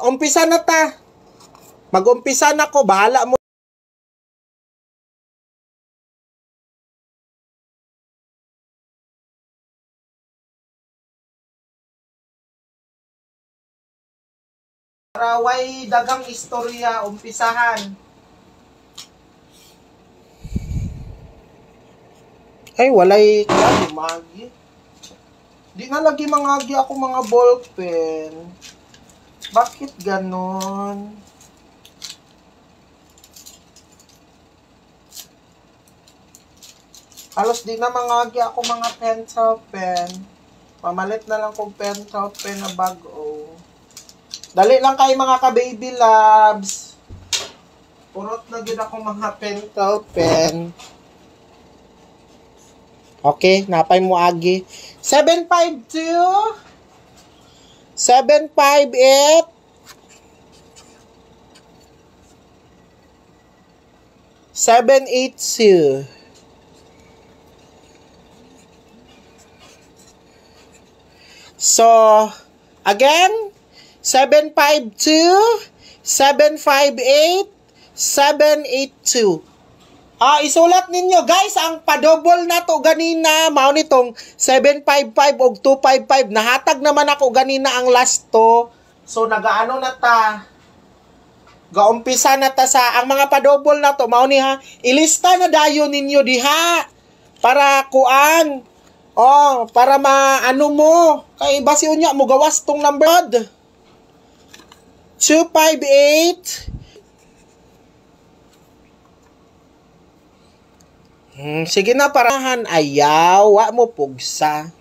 umpisa na ta. Mag-umpisa na ko, bahala mo. Raway dagang istorya, umpisahan. Ay, walay kaya magi. Di na lagi mangagi ako mga ballpen. Bakit ganon? Halos di na mangagi ako mga pencil pen. Pamalit na lang kong pencil pen na bago. Dali lang kayo mga ka-baby loves. Purot na gid ako mga pencil pen. Okay, napay mo agi. 752 758 782. So, again, 752 758 782. Isulat ninyo guys, ang padouble na to ganina, mao nitong 755 og 255. Nahatag naman ako ganina ang last to. So nagaano na ta. Gaumpisa na ta sa ang mga padouble na to, mao ni ha. Ilista na dayon ninyo diha para kuan. Para maano mo. Kay basi unya mo gawas tong number 258. Sige na, parahan. Ayaw, wa mo pugsa.